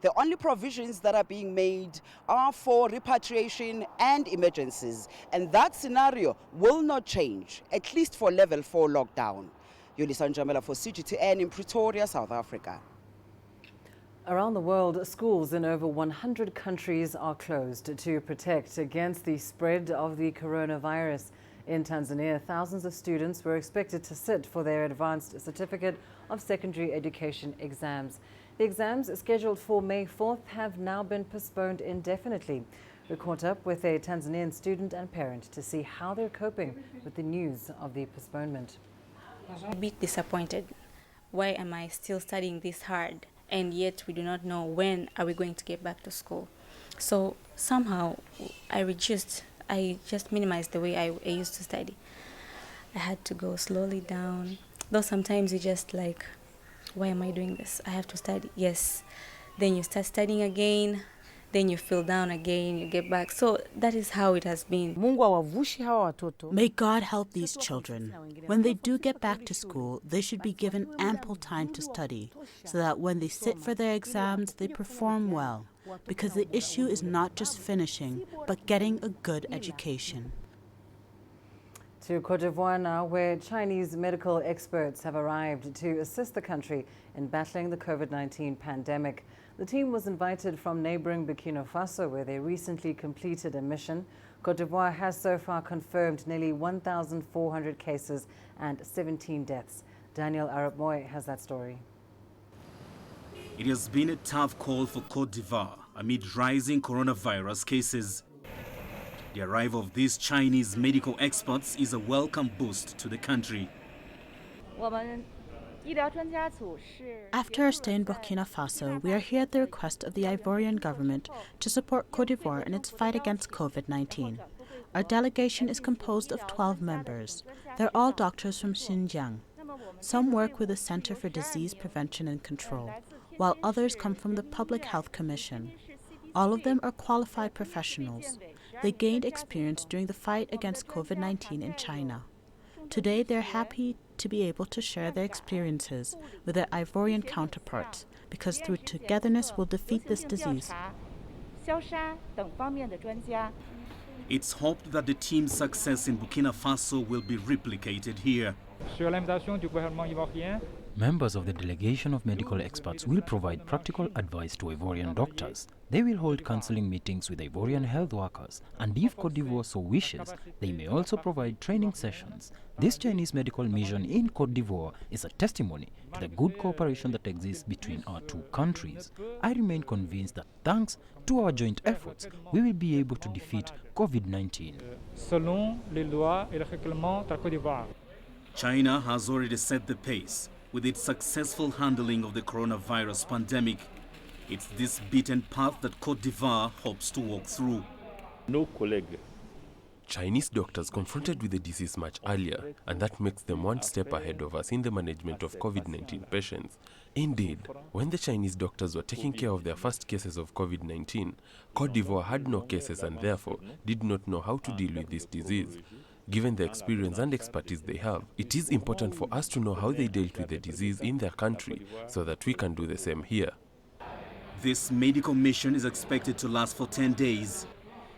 The only provisions that are being made are for repatriation and emergencies, and that scenario will not change, at least for level 4 lockdown. Yolisa Njamela for CGTN in Pretoria, South Africa. Around the world, schools in over 100 countries are closed to protect against the spread of the coronavirus. In Tanzania, thousands of students were expected to sit for their advanced certificate of secondary education exams. The exams, scheduled for May 4th, have now been postponed indefinitely. We caught up with a Tanzanian student and parent to see how they're coping with the news of the postponement. I'm a bit disappointed. Why am I still studying this hard? And yet we do not know when are we going to get back to school. So somehow I just minimized the way I used to study. I had to go slowly down. Though sometimes you just like, why am I doing this? I have to study. Yes. Then you start studying again. Then you feel down again, you get back. So that is how it has been. May God help these children. When they do get back to school, they should be given ample time to study, so that when they sit for their exams, they perform well. Because the issue is not just finishing, but getting a good education. To Côte d'Ivoire now, where Chinese medical experts have arrived to assist the country in battling the COVID-19 pandemic. The team was invited from neighboring Burkina Faso, where they recently completed a mission. Côte d'Ivoire has so far confirmed nearly 1,400 cases and 17 deaths. Daniel Arap Moy has that story. It has been a tough call for Côte d'Ivoire amid rising coronavirus cases. The arrival of these Chinese medical experts is a welcome boost to the country. After our stay in Burkina Faso, we are here at the request of the Ivorian government to support Côte d'Ivoire in its fight against COVID-19. Our delegation is composed of 12 members. They're all doctors from Xinjiang. Some work with the Center for Disease Prevention and Control, while others come from the Public Health Commission. All of them are qualified professionals. They gained experience during the fight against COVID-19 in China. Today, they're happy to be able to share their experiences with their Ivorian counterparts, because through togetherness we'll defeat this disease. It's hoped that the team's success in Burkina Faso will be replicated here. Members of the delegation of medical experts will provide practical advice to Ivorian doctors. They will hold counseling meetings with Ivorian health workers, and if Côte d'Ivoire so wishes, they may also provide training sessions. This Chinese medical mission in Côte d'Ivoire is a testimony to the good cooperation that exists between our two countries. I remain convinced that thanks to our joint efforts, we will be able to defeat COVID-19. China has already set the pace with its successful handling of the coronavirus pandemic. It's this beaten path that Côte d'Ivoire hopes to walk through. No colleague. Chinese doctors confronted with the disease much earlier, and that makes them one step ahead of us in the management of COVID-19 patients. Indeed, when the Chinese doctors were taking care of their first cases of COVID-19, Côte d'Ivoire had no cases and therefore did not know how to deal with this disease. Given the experience and expertise they have, it is important for us to know how they dealt with the disease in their country so that we can do the same here. This medical mission is expected to last for 10 days.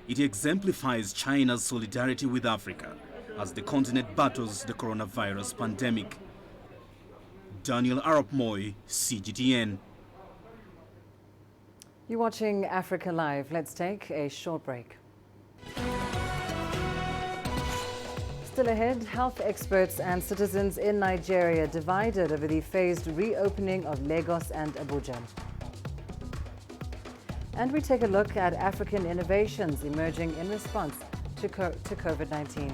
It exemplifies China's solidarity with Africa as the continent battles the coronavirus pandemic. Daniel Arap Moy, CGTN. You're watching Africa Live. Let's take a short break. Still ahead, health experts and citizens in Nigeria divided over the phased reopening of Lagos and Abuja. And we take a look at African innovations emerging in response to COVID-19.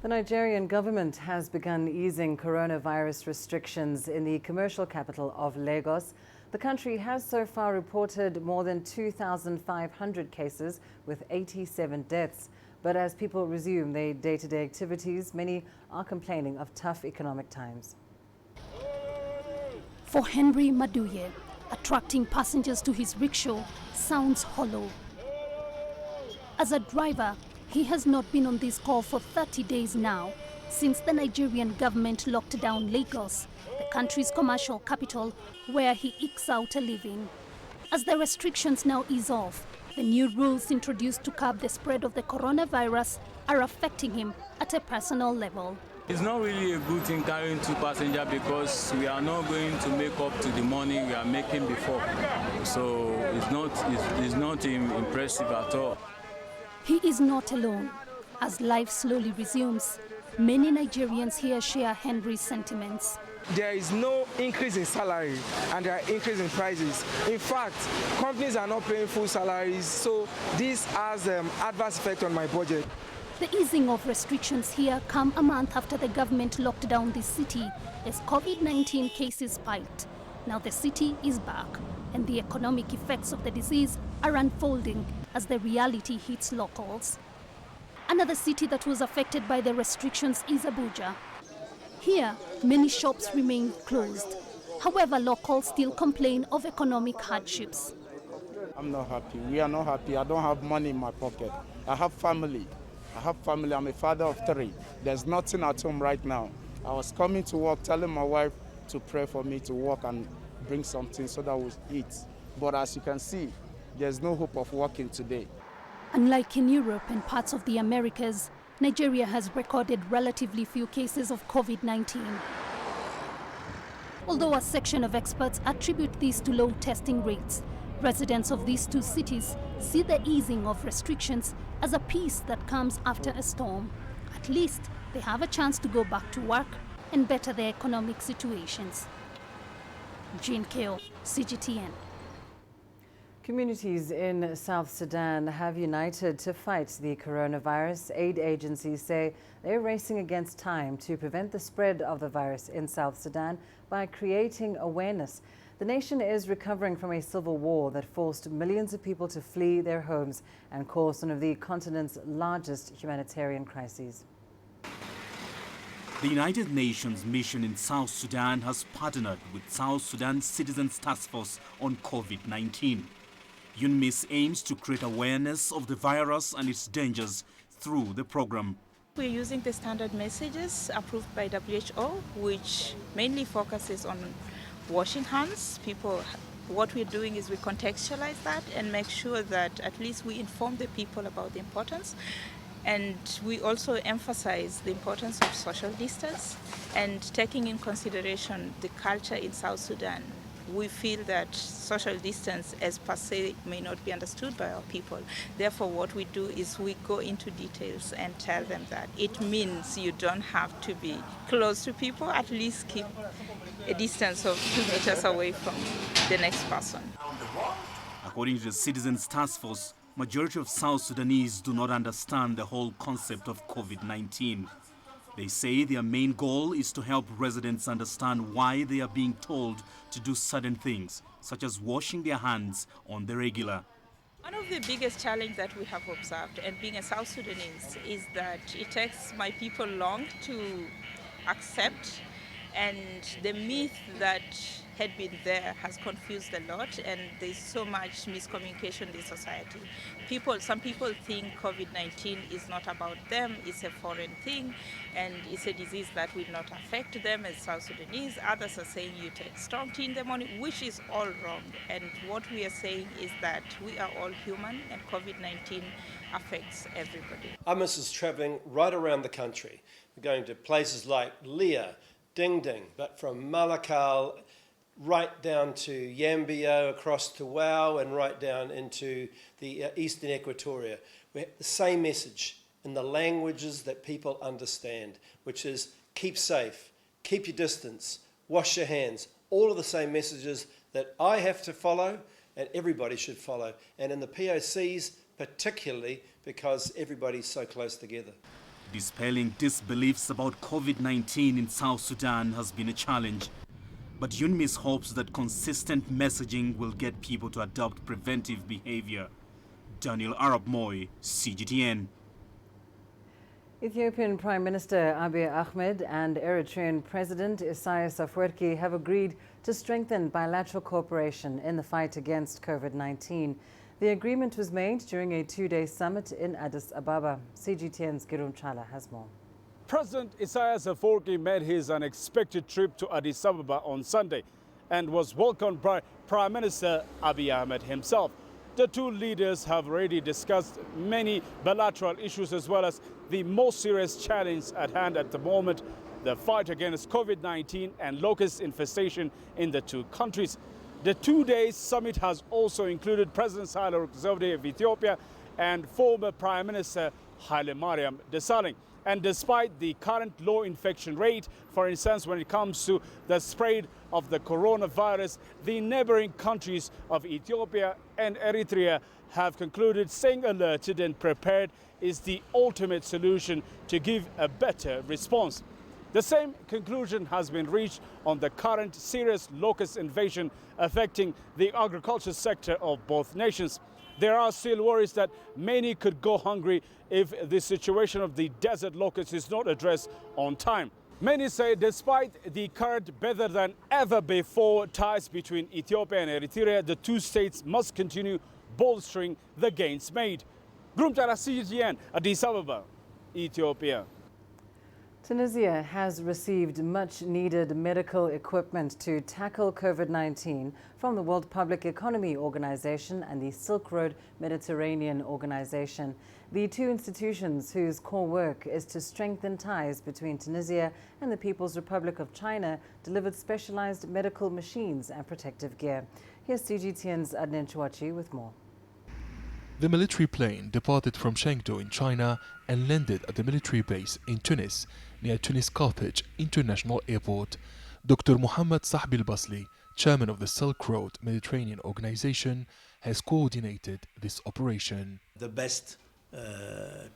The Nigerian government has begun easing coronavirus restrictions in the commercial capital of Lagos. The country has so far reported more than 2,500 cases with 87 deaths. But as people resume their day-to-day activities, many are complaining of tough economic times. For Henry Maduye, attracting passengers to his rickshaw sounds hollow. As a driver, he has not been on this call for 30 days now, since the Nigerian government locked down Lagos, the country's commercial capital, where he ekes out a living. As the restrictions now ease off, the new rules introduced to curb the spread of the coronavirus are affecting him at a personal level. It's not really a good thing carrying two passengers because we are not going to make up to the money we are making before. So it's not impressive at all. He is not alone. As life slowly resumes, many Nigerians here share Henry's sentiments. There is no increase in salary and there are increase in prices. In fact, companies are not paying full salaries, so this has adverse effect on my budget. The easing of restrictions here come a month after the government locked down the city as COVID-19 cases spiked. Now the city is back, and the economic effects of the disease are unfolding as the reality hits locals. Another city that was affected by the restrictions is Abuja. Here, many shops remain closed. However, locals still complain of economic hardships. I'm not happy. We are not happy. I don't have money in my pocket. I have family. I'm a father of 3. There's nothing at home right now. I was coming to work, telling my wife to pray for me to work and bring something so that we'll eat. But as you can see, there's no hope of working today. Unlike in Europe and parts of the Americas, Nigeria has recorded relatively few cases of COVID-19. Although a section of experts attribute this to low testing rates, residents of these two cities see the easing of restrictions as a peace that comes after a storm. At least they have a chance to go back to work and better their economic situations. Jean Keo, CGTN. Communities in South Sudan have united to fight the coronavirus. Aid agencies say they're racing against time to prevent the spread of the virus in South Sudan by creating awareness. The nation is recovering from a civil war that forced millions of people to flee their homes and caused one of the continent's largest humanitarian crises. The United Nations mission in South Sudan has partnered with South Sudan Citizens Task Force on COVID-19. UNMISS aims to create awareness of the virus and its dangers through the program. We're using the standard messages approved by WHO, which mainly focuses on washing hands. What we're doing is we contextualize that and make sure that at least we inform the people about the importance. And we also emphasize the importance of social distance and taking in consideration the culture in South Sudan. We feel that social distance as per se may not be understood by our people. Therefore, what we do is we go into details and tell them that it means you don't have to be close to people, at least keep a distance of 2 meters away from the next person. According to the Citizens Task Force, majority of South Sudanese do not understand the whole concept of COVID-19. They say their main goal is to help residents understand why they are being told to do certain things, such as washing their hands on the regular. One of the biggest challenges that we have observed, and being a South Sudanese, is that it takes my people long to accept, and the myth that had been there has confused a lot, and there's so much miscommunication in society. Some people think COVID-19 is not about them, it's a foreign thing, and it's a disease that will not affect them as South Sudanese. Others are saying you take strong tea in the morning, which is all wrong. And what we are saying is that we are all human, and COVID-19 affects everybody. UNMISS is traveling right around the country. We're going to places like Leah, Ding Ding, but from Malakal right down to Yambio, across to Wau, and right down into the eastern Equatoria. We have the same message in the languages that people understand, which is keep safe, keep your distance, wash your hands. All of the same messages that I have to follow and everybody should follow. And in the POCs, particularly because everybody's so close together. Dispelling disbeliefs about COVID-19 in South Sudan has been a challenge. But UNMISS hopes that consistent messaging will get people to adopt preventive behavior. Daniel Arab Moy, CGTN. Ethiopian Prime Minister Abiy Ahmed and Eritrean President Isaias Afwerki have agreed to strengthen bilateral cooperation in the fight against COVID-19. The agreement was made during a two-day summit in Addis Ababa. CGTN's Girum Chala has more. President Isaias Afwerki made his unexpected trip to Addis Ababa on Sunday and was welcomed by Prime Minister Abiy Ahmed himself. The two leaders have already discussed many bilateral issues as well as the most serious challenge at hand at the moment, the fight against COVID-19 and locust infestation in the two countries. The two-day summit has also included President Sahle Work of Ethiopia and former Prime Minister Haile Mariam Desalegn. And despite the current low infection rate, for instance, when it comes to the spread of the coronavirus, the neighboring countries of Ethiopia and Eritrea have concluded staying alerted and prepared is the ultimate solution to give a better response. The same conclusion has been reached on the current serious locust invasion affecting the agriculture sector of both nations. There are still worries that many could go hungry if the situation of the desert locust is not addressed on time. Many say despite the current better than ever before ties between Ethiopia and Eritrea, the two states must continue bolstering the gains made. Grumtara CGTN, Addis Ababa, Ethiopia. Tunisia has received much-needed medical equipment to tackle COVID-19 from the World Public Economy Organization and the Silk Road Mediterranean Organization. The two institutions, whose core work is to strengthen ties between Tunisia and the People's Republic of China, delivered specialized medical machines and protective gear. Here's CGTN's Adnan Chouachi with more. The military plane departed from Chengdu in China and landed at the military base in Tunis, near Tunis Carthage International Airport. Dr. Mohammed Sahbi al-Basli, chairman of the Silk Road Mediterranean Organization, has coordinated this operation. The best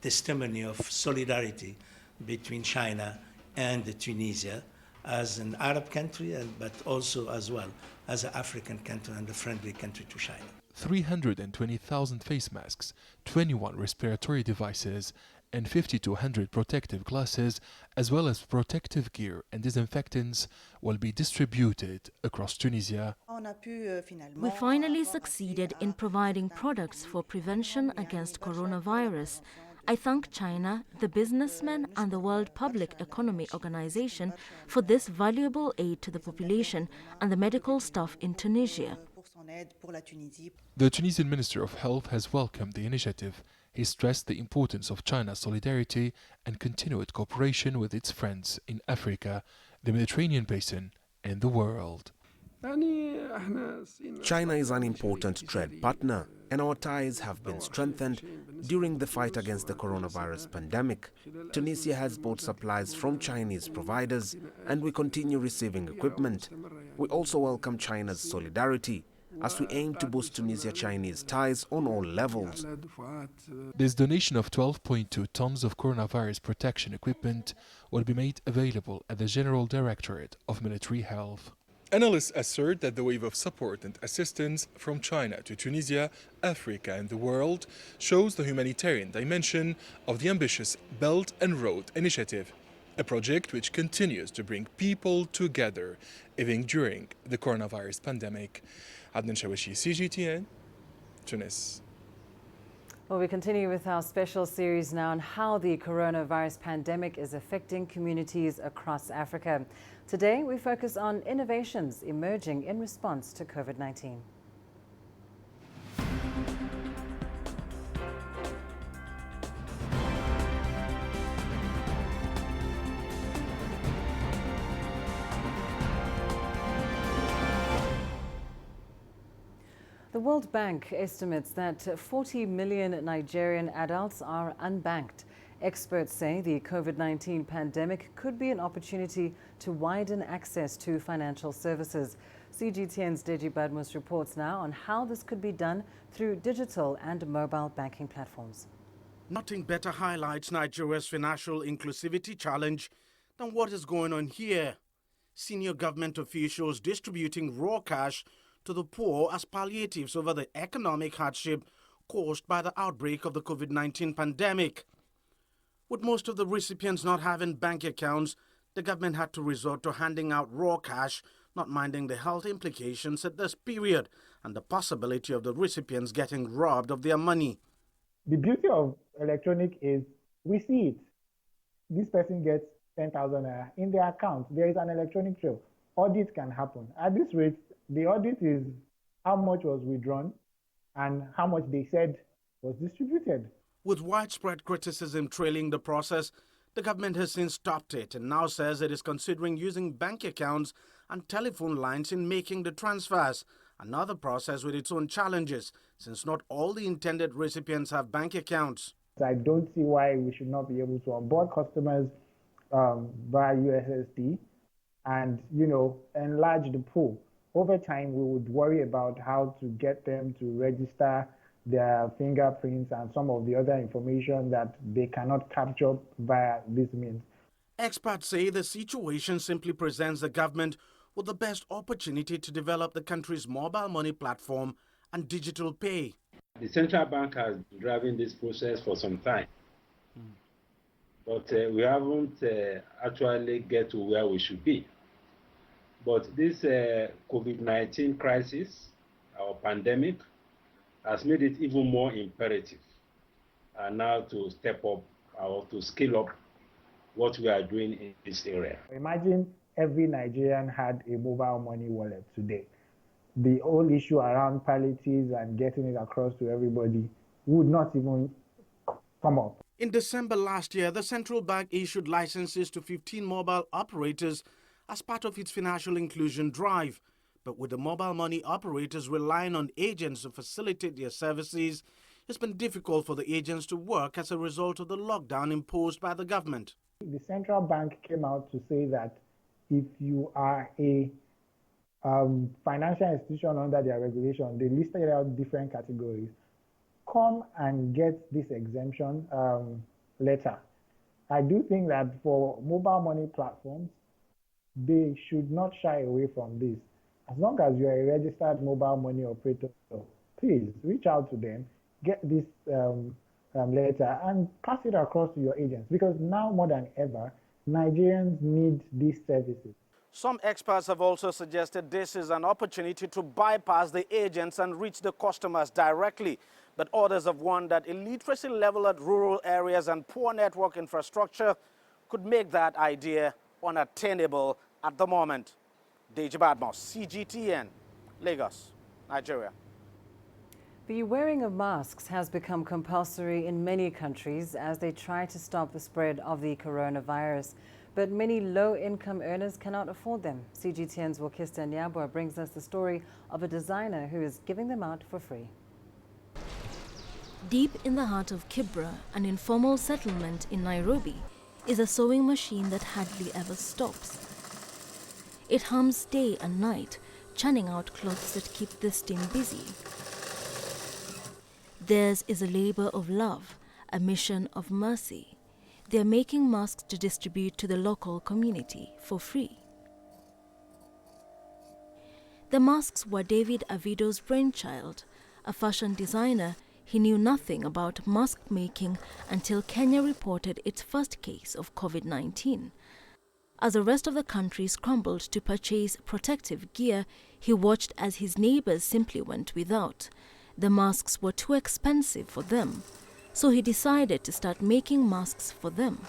testimony of solidarity between China and Tunisia as an Arab country, but also as well as an African country and a friendly country to China. 320,000 face masks, 21 respiratory devices, and 5,200 protective glasses, as well as protective gear and disinfectants, will be distributed across Tunisia. We finally succeeded in providing products for prevention against coronavirus. I thank China, the businessmen, and the World Public Economy Organization for this valuable aid to the population and the medical staff in Tunisia. The Tunisian Minister of Health has welcomed the initiative. He stressed the importance of China's solidarity and continued cooperation with its friends in Africa, the Mediterranean Basin, and the world. China is an important trade partner, and our ties have been strengthened during the fight against the coronavirus pandemic. Tunisia has bought supplies from Chinese providers, and we continue receiving equipment. We also welcome China's solidarity as we aim to boost Tunisia-Chinese ties on all levels. This donation of 12.2 tons of coronavirus protection equipment will be made available at the General Directorate of Military Health. Analysts assert that the wave of support and assistance from China to Tunisia, Africa and the world shows the humanitarian dimension of the ambitious Belt and Road Initiative, a project which continues to bring people together even during the coronavirus pandemic. Adnan Chouachi, CGTN, Tunis. Well, we continue with our special series now on how the coronavirus pandemic is affecting communities across Africa. Today, we focus on innovations emerging in response to COVID-19. The World Bank estimates that 40 million Nigerian adults are unbanked. Experts say the COVID-19 pandemic could be an opportunity to widen access to financial services. CGTN's Deji Badmus reports now on how this could be done through digital and mobile banking platforms. Nothing better highlights Nigeria's financial inclusivity challenge than what is going on here. Senior government officials distributing raw cash to the poor as palliatives over the economic hardship caused by the outbreak of the COVID-19 pandemic. With most of the recipients not having bank accounts, the government had to resort to handing out raw cash, not minding the health implications at this period and the possibility of the recipients getting robbed of their money. The beauty of electronic is we see it. This person gets 10,000 naira in their account. There is an electronic trail. Audit can happen. At this rate, the audit is how much was withdrawn and how much they said was distributed. With widespread criticism trailing the process, the government has since stopped it and now says it is considering using bank accounts and telephone lines in making the transfers. Another process with its own challenges, since not all the intended recipients have bank accounts. I don't see why we should not be able to onboard customers via USSD and, enlarge the pool. Over time, we would worry about how to get them to register their fingerprints and some of the other information that they cannot capture via this means. Experts say the situation simply presents the government with the best opportunity to develop the country's mobile money platform and digital pay. The central bank has been driving this process for some time, but we haven't actually get to where we should be. But this COVID-19 crisis, our pandemic, has made it even more imperative now to step up or to scale up what we are doing in this area. Imagine every Nigerian had a mobile money wallet today. The whole issue around palliatives and getting it across to everybody would not even come up. In December last year, the central bank issued licenses to 15 mobile operators as part of its financial inclusion drive. But with the mobile money operators relying on agents to facilitate their services, it's been difficult for the agents to work as a result of the lockdown imposed by the government. The central bank came out to say that if you are a financial institution under their regulation, they listed out different categories. Come and get this exemption letter. I do think that for mobile money platforms, they should not shy away from this. As long as you are a registered mobile money operator, please reach out to them, get this letter and pass it across to your agents, because now more than ever, Nigerians need these services. Some experts have also suggested this is an opportunity to bypass the agents and reach the customers directly. But others have warned that illiteracy level at rural areas and poor network infrastructure could make that idea unattainable at the moment. Deji Badmos, CGTN, Lagos, Nigeria. The wearing of masks has become compulsory in many countries as they try to stop the spread of the coronavirus. But many low-income earners cannot afford them. CGTN's Wakista Nyabwa brings us the story of a designer who is giving them out for free. Deep in the heart of Kibra, an informal settlement in Nairobi, is a sewing machine that hardly ever stops. It hums day and night, churning out clothes that keep this team busy. Theirs is a labor of love, a mission of mercy. They're making masks to distribute to the local community for free. The masks were David Avido's brainchild. A fashion designer, he knew nothing about mask making until Kenya reported its first case of COVID-19. As the rest of the country scrambled to purchase protective gear, he watched as his neighbors simply went without. The masks were too expensive for them, so he decided to start making masks for them.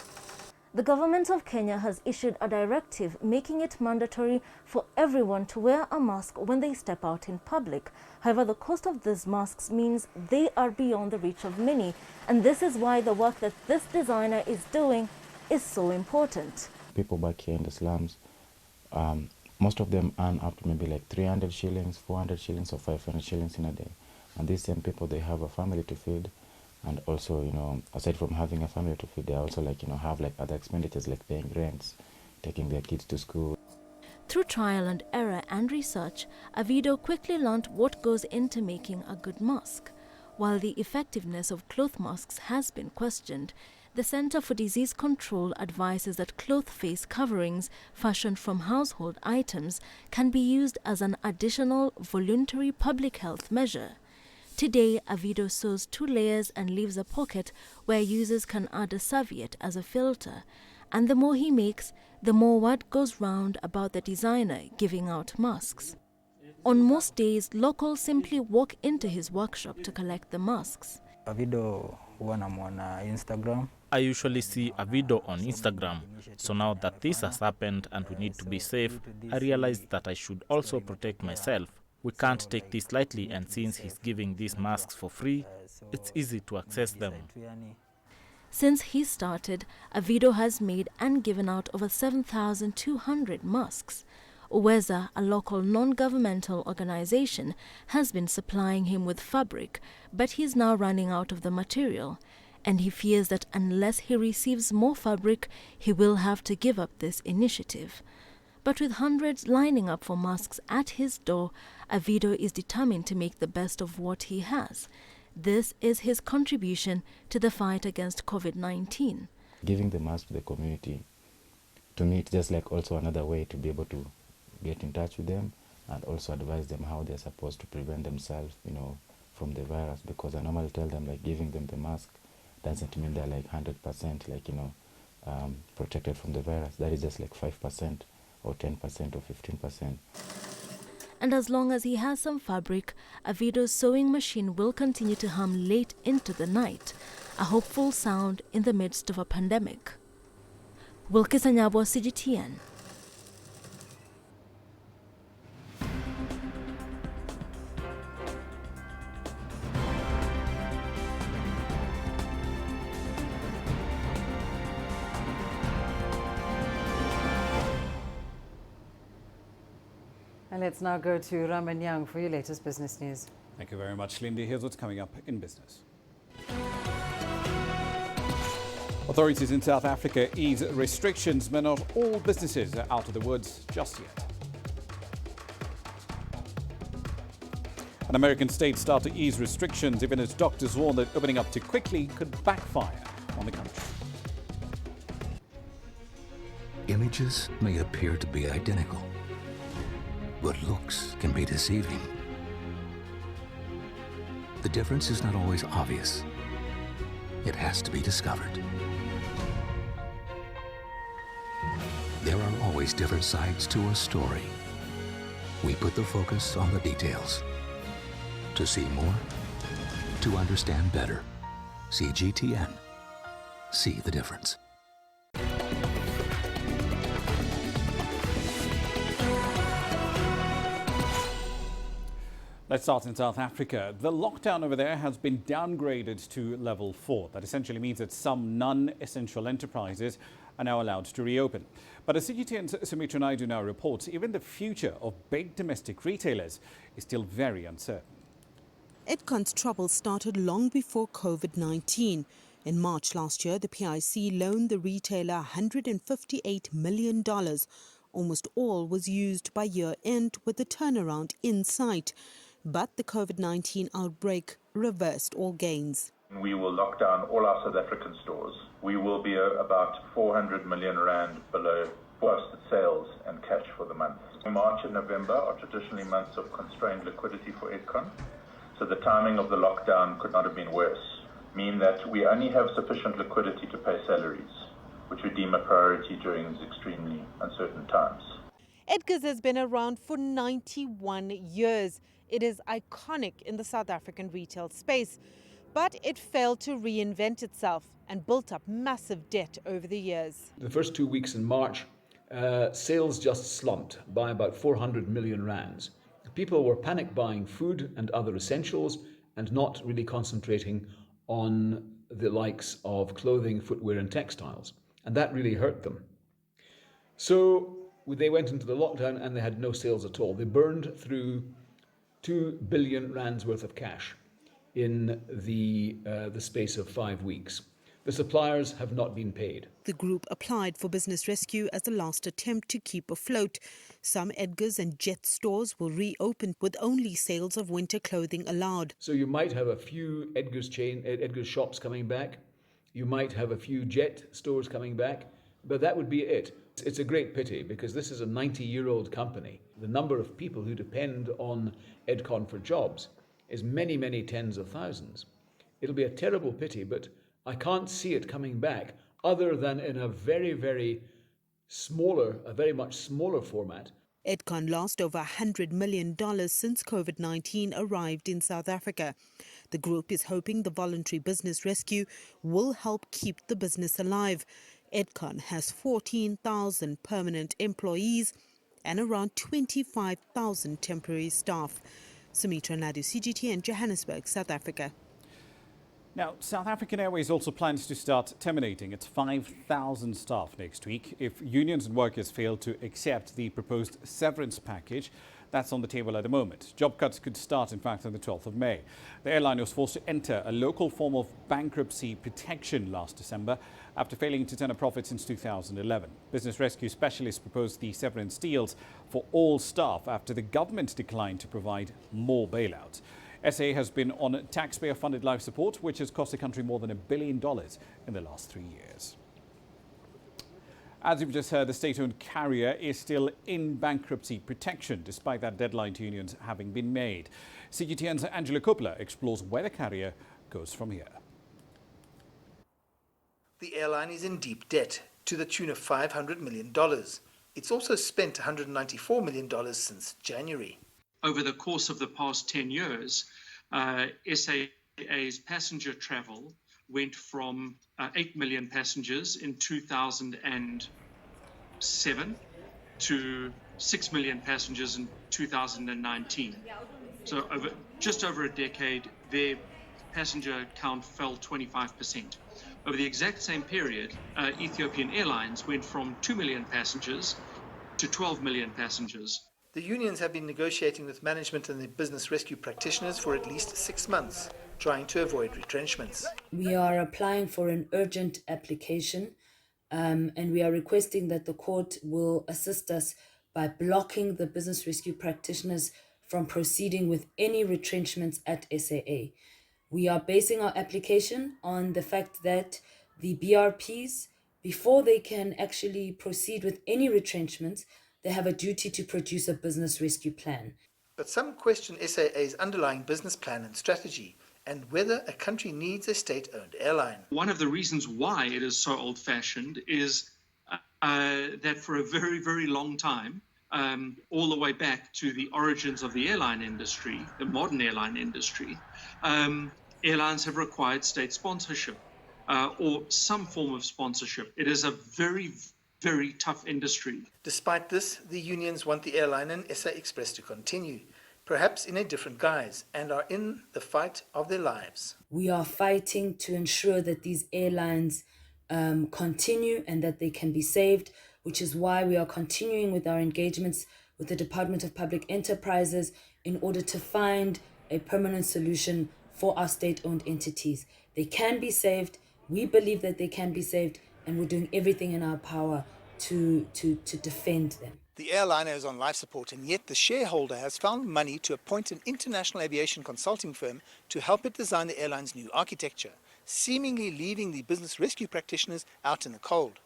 The government of Kenya has issued a directive making it mandatory for everyone to wear a mask when they step out in public. However, the cost of these masks means they are beyond the reach of many, and this is why the work that this designer is doing is so important. People back here in the slums, most of them earn up to maybe like 300 shillings, 400 shillings or 500 shillings in a day. And these same people, they have a family to feed. And also, aside from having a family to feed, they also have other expenditures like paying rents, taking their kids to school. Through trial and error and research, Avido quickly learned what goes into making a good mask. While the effectiveness of cloth masks has been questioned, the Center for Disease Control advises that cloth face coverings fashioned from household items can be used as an additional voluntary public health measure. Today, Avido sews 2 layers and leaves a pocket where users can add a serviette as a filter. And the more he makes, the more word goes round about the designer giving out masks. On most days, locals simply walk into his workshop to collect the masks. Avido huwa namuona Instagram. I usually see a video on Instagram, so now that this has happened and we need to be safe, I realized that I should also protect myself. We can't take this lightly, and since he's giving these masks for free, it's easy to access them. Since he started, Avido has made and given out over 7,200 masks. Uweza, a local non-governmental organization, has been supplying him with fabric, but he's now running out of the material. And he fears that unless he receives more fabric, he will have to give up this initiative. But with hundreds lining up for masks at his door, Avido is determined to make the best of what he has. This is his contribution to the fight against COVID-19. Giving the mask to the community, to me, it's just like also another way to be able to get in touch with them and also advise them how they're supposed to prevent themselves, from the virus. Because I normally tell them, like, giving them the mask doesn't mean they're like 100% protected from the virus. That is just like 5% or 10% or 15%. And as long as he has some fabric, Avido's sewing machine will continue to hum late into the night, a hopeful sound in the midst of a pandemic. Wilkes Anyabo, CGTN. And let's now go to Ramanyang for your latest business news. Thank you very much, Lindy. Here's what's coming up in business. Authorities in South Africa ease restrictions, but not all businesses are out of the woods just yet. An American state start to ease restrictions, even as doctors warn that opening up too quickly could backfire on the country. Images may appear to be identical, but looks can be deceiving. The difference is not always obvious. It has to be discovered. There are always different sides to a story. We put the focus on the details. To see more, to understand better. CGTN. See the difference. Let's start in South Africa. The lockdown over there has been downgraded to level 4. That essentially means that some non-essential enterprises are now allowed to reopen. But as CGTN's Sumitra Naidu now reports, even the future of big domestic retailers is still very uncertain. Edcon's trouble started long before COVID-19. In March last year, the PIC loaned the retailer $158 million. Almost all was used by year-end with the turnaround in sight. But the COVID-19 outbreak reversed all gains. We will lock down all our South African stores. We will be about 400 million rand below forecasted sales and cash for the month. March and November are traditionally months of constrained liquidity for Edcon, so the timing of the lockdown could not have been worse, meaning that we only have sufficient liquidity to pay salaries, which we deem a priority during these extremely uncertain times. Edgar's has been around for 91 years. It is iconic in the South African retail space, but it failed to reinvent itself and built up massive debt over the years. The first 2 weeks in March, sales just slumped by about 400 million rands. People were panic buying food and other essentials and not really concentrating on the likes of clothing, footwear and textiles. And that really hurt them. So they went into the lockdown and they had no sales at all. They burned through 2 billion rands worth of cash in the space of 5 weeks. The suppliers have not been paid. The group applied for business rescue as a last attempt to keep afloat. Some Edgar's and Jet stores will reopen with only sales of winter clothing allowed. So you might have a few Edgar's shops coming back. You might have a few Jet stores coming back, but that would be it. It's a great pity because this is a 90-year-old company. The number of people who depend on Edcon for jobs is many, many tens of thousands. It'll be a terrible pity, but I can't see it coming back other than in a very much smaller format. Edcon lost over $100 million since COVID-19 arrived in South Africa. The group is hoping the voluntary business rescue will help keep the business alive. Edcon has 14,000 permanent employees and around 25,000 temporary staff. Sumitra Nadu, CGTN, Johannesburg, South Africa. Now, South African Airways also plans to start terminating its 5,000 staff next week if unions and workers fail to accept the proposed severance package that's on the table at the moment. Job cuts could start, in fact, on the 12th of May. The airline was forced to enter a local form of bankruptcy protection last December after failing to turn a profit since 2011. Business rescue specialists proposed the severance deals for all staff after the government declined to provide more bailouts. SA has been on taxpayer-funded life support, which has cost the country more than $1 billion in the last 3 years. As you've just heard, the state-owned carrier is still in bankruptcy protection, despite that deadline to unions having been made. CGTN's Angela Coppola explores where the carrier goes from here. The airline is in deep debt, to the tune of $500 million. It's also spent $194 million since January. Over the course of the past 10 years, SAA's passenger travel went from 8 million passengers in 2007 to 6 million passengers in 2019. So just over a decade, their passenger count fell 25%. Over the exact same period, Ethiopian Airlines went from 2 million passengers to 12 million passengers. The unions have been negotiating with management and the business rescue practitioners for at least 6 months, trying to avoid retrenchments. We are applying for an urgent application and we are requesting that the court will assist us by blocking the business rescue practitioners from proceeding with any retrenchments at SAA. We are basing our application on the fact that the BRPs, before they can actually proceed with any retrenchments, they have a duty to produce a business rescue plan. But some question SAA's underlying business plan and strategy and whether a country needs a state-owned airline. One of the reasons why it is so old-fashioned is that for a very, very long time, all the way back to the origins of the airline industry, the modern airline industry, airlines have required state sponsorship or some form of sponsorship. It is a very tough industry. Despite this, the unions want the airline and SA Express to continue, perhaps in a different guise, and are in the fight of their lives. We are fighting to ensure that these airlines continue and that they can be saved, which is why we are continuing with our engagements with the Department of Public Enterprises in order to find a permanent solution for our state-owned entities. They can be saved. We believe that they can be saved, and we're doing everything in our power to defend them. The airliner is on life support, and yet the shareholder has found money to appoint an international aviation consulting firm to help it design the airline's new architecture, seemingly leaving the business rescue practitioners out in the cold,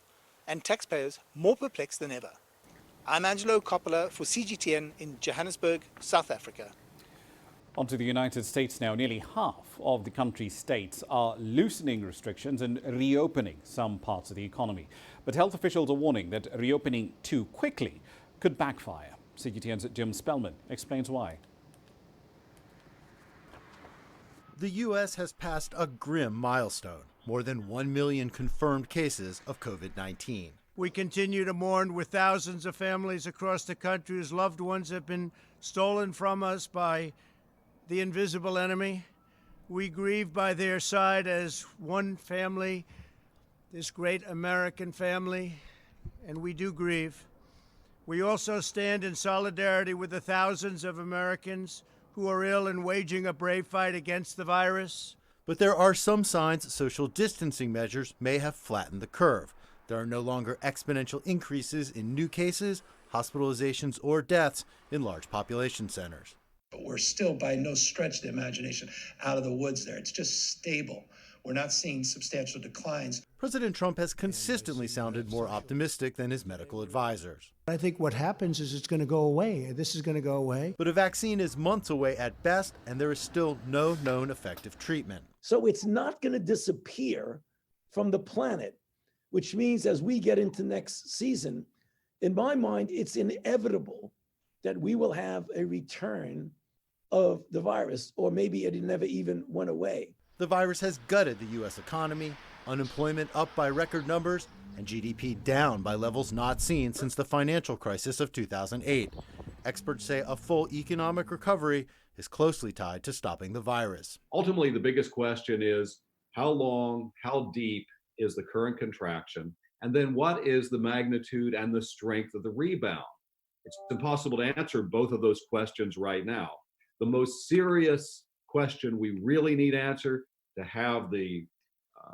and taxpayers more perplexed than ever. I'm Angelo Coppola for CGTN in Johannesburg, South Africa. On to the United States now. Nearly half of the country's states are loosening restrictions and reopening some parts of the economy. But health officials are warning that reopening too quickly could backfire. CGTN's Jim Spellman explains why. The U.S. has passed a grim milestone, more than 1 million confirmed cases of COVID-19. We continue to mourn with thousands of families across the country whose loved ones have been stolen from us by the invisible enemy. We grieve by their side as one family, this great American family, and we do grieve. We also stand in solidarity with the thousands of Americans who are ill and waging a brave fight against the virus. But there are some signs social distancing measures may have flattened the curve. There are no longer exponential increases in new cases, hospitalizations, or deaths in large population centers. But we're still by no stretch of the imagination out of the woods there. It's just stable. We're not seeing substantial declines. President Trump has consistently sounded more optimistic than his medical advisors. I think what happens is it's going to go away. This is going to go away. But a vaccine is months away at best, and there is still no known effective treatment. So it's not going to disappear from the planet, which means as we get into next season, in my mind, it's inevitable that we will have a return of the virus, or maybe it never even went away. The virus has gutted the U.S. economy, unemployment up by record numbers, and GDP down by levels not seen since the financial crisis of 2008. Experts say a full economic recovery is closely tied to stopping the virus. Ultimately, the biggest question is how long, how deep is the current contraction? And then what is the magnitude and the strength of the rebound? It's impossible to answer both of those questions right now. The most serious question we really need answered to have the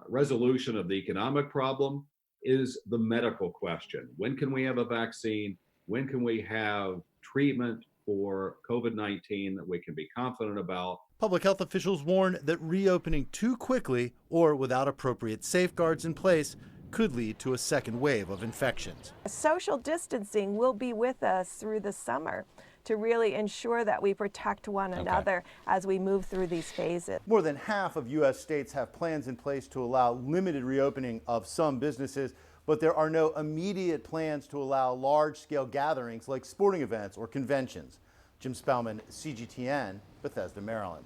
resolution of the economic problem is the medical question. When can we have a vaccine? When can we have treatment for COVID-19 that we can be confident about? Public health officials warn that reopening too quickly or without appropriate safeguards in place could lead to a second wave of infections. Social distancing will be with us through the summer to really ensure that we protect one another as we move through these phases. More than half of U.S. states have plans in place to allow limited reopening of some businesses, but there are no immediate plans to allow large-scale gatherings like sporting events or conventions. Jim Spellman, CGTN, Bethesda, Maryland.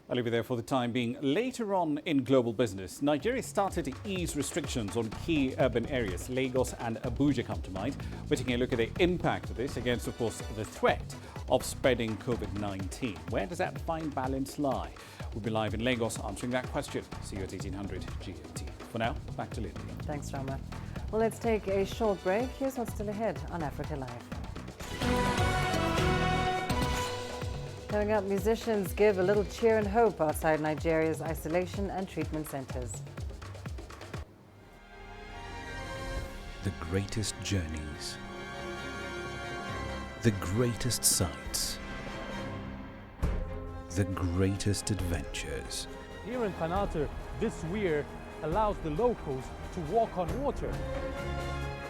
I'll leave you there for the time being. Later on in global business, Nigeria started to ease restrictions on key urban areas. Lagos and Abuja come to mind. We're taking a look at the impact of this against, of course, the threat of spreading COVID-19. Where does that fine balance lie? We'll be live in Lagos answering that question. See you at 1800 GMT. For now, back to Lindy. Thanks, Rama. Well, let's take a short break. Here's what's still ahead on Africa Live. Coming up, musicians give a little cheer and hope outside Nigeria's isolation and treatment centers. The greatest journeys, the greatest sights, the greatest adventures. Here in Kanata, this weir allows the locals to walk on water.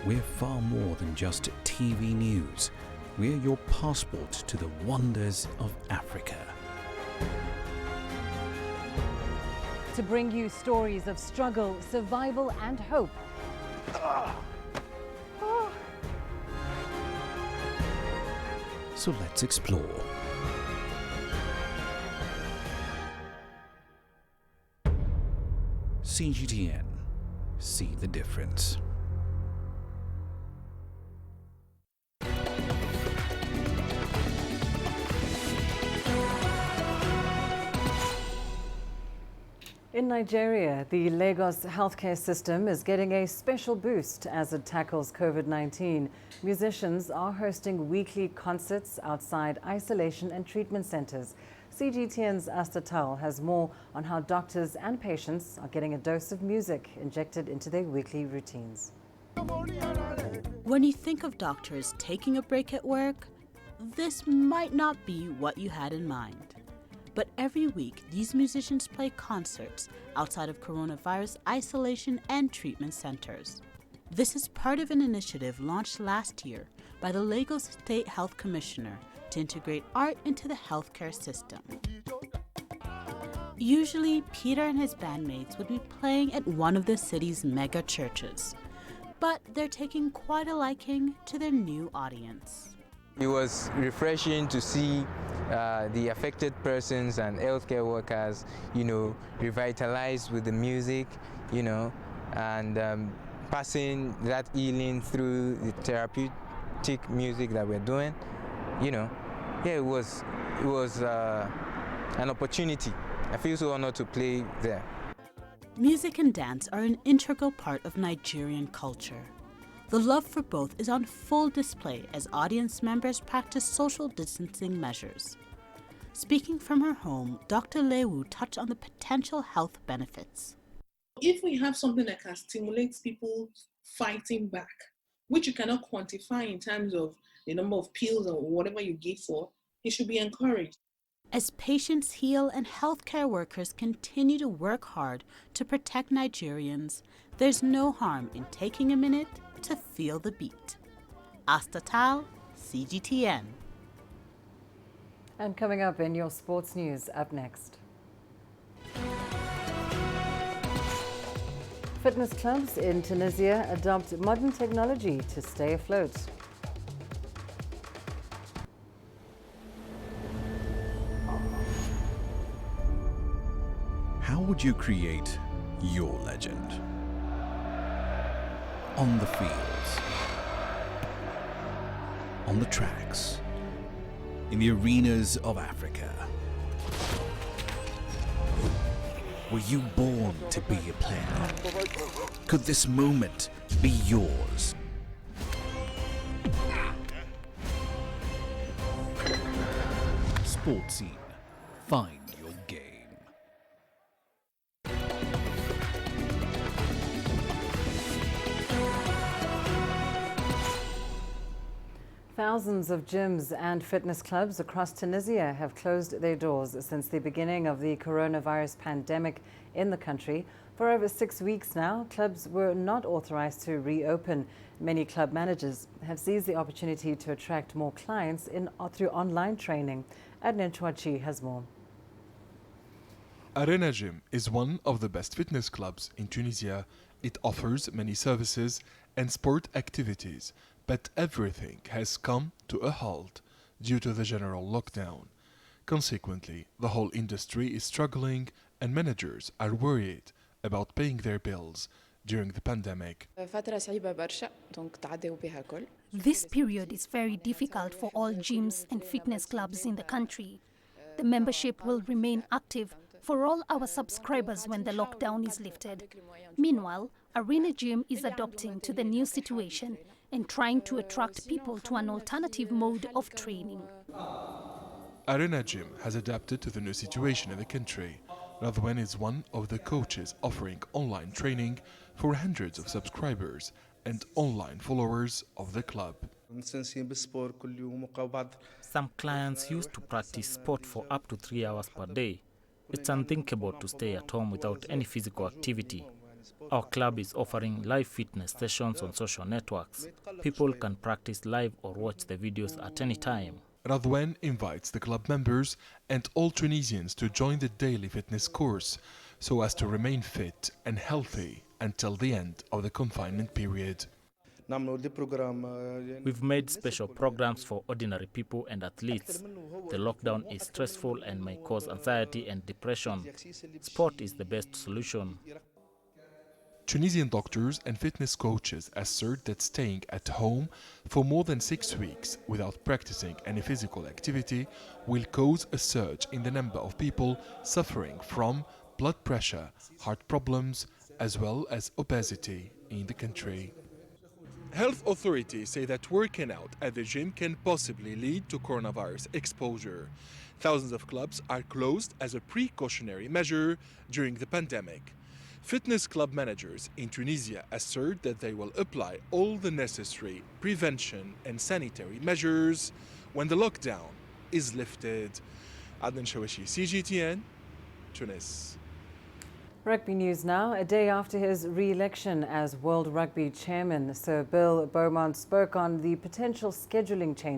We're far more than just TV news. We're your passport to the wonders of Africa. To bring you stories of struggle, survival, and hope. So let's explore. CGTN. See the difference. In Nigeria, the Lagos healthcare system is getting a special boost as it tackles COVID-19. Musicians are hosting weekly concerts outside isolation and treatment centers. CGTN's Asta Tal has more on how doctors and patients are getting a dose of music injected into their weekly routines. When you think of doctors taking a break at work, this might not be what you had in mind. But every week, these musicians play concerts outside of coronavirus isolation and treatment centers. This is part of an initiative launched last year by the Lagos State Health Commissioner to integrate art into the healthcare system. Usually, Peter and his bandmates would be playing at one of the city's mega churches, but they're taking quite a liking to their new audience. It was refreshing to see the affected persons and healthcare workers, revitalized with the music, and passing that healing through the therapeutic music that we're doing. It was an opportunity. I feel so honored to play there. Music and dance are an integral part of Nigerian culture. The love for both is on full display as audience members practice social distancing measures. Speaking from her home, Dr. Lewu touched on the potential health benefits. If we have something that can stimulate people fighting back, which you cannot quantify in terms of the number of pills or whatever you give for, it should be encouraged. As patients heal and healthcare workers continue to work hard to protect Nigerians, there's no harm in taking a minute to feel the beat. Asta Tal, CGTN. And coming up in your sports news, up next. Fitness clubs in Tunisia adopt modern technology to stay afloat. How would you create your legend? On the fields, on the tracks, in the arenas of Africa. Were you born to be a player? Could this moment be yours? Sports Scene. Find your game. Thousands of gyms and fitness clubs across Tunisia have closed their doors since the beginning of the coronavirus pandemic in the country. For over 6 weeks now, clubs were not authorized to reopen. Many club managers have seized the opportunity to attract more clients through online training. Adnan Chouachi has more. Arena Gym is one of the best fitness clubs in Tunisia. It offers many services and sport activities, but everything has come to a halt due to the general lockdown. Consequently, the whole industry is struggling and managers are worried about paying their bills during the pandemic. This period is very difficult for all gyms and fitness clubs in the country. The membership will remain active for all our subscribers when the lockdown is lifted. Meanwhile, Arena Gym is adapting to the new situation and trying to attract people to an alternative mode of training. Arena Gym has adapted to the new situation in the country. Radwan is one of the coaches offering online training for hundreds of subscribers and online followers of the club. Some clients used to practice sport for up to 3 hours per day. It's unthinkable to stay at home without any physical activity. Our club is offering live fitness sessions on social networks. People can practice live or watch the videos at any time. Radwan invites the club members and all Tunisians to join the daily fitness course so as to remain fit and healthy until the end of the confinement period. We've made special programs for ordinary people and athletes. The lockdown is stressful and may cause anxiety and depression. Sport is the best solution. Tunisian doctors and fitness coaches assert that staying at home for more than 6 weeks without practicing any physical activity will cause a surge in the number of people suffering from blood pressure, heart problems, as well as obesity in the country. Health authorities say that working out at the gym can possibly lead to coronavirus exposure. Thousands of clubs are closed as a precautionary measure during the pandemic. Fitness club managers in Tunisia assert that they will apply all the necessary prevention and sanitary measures when the lockdown is lifted. Adnan Chouachi, CGTN, Tunis. Rugby news now. A day after his re-election as World Rugby Chairman, Sir Bill Beaumont spoke on the potential scheduling change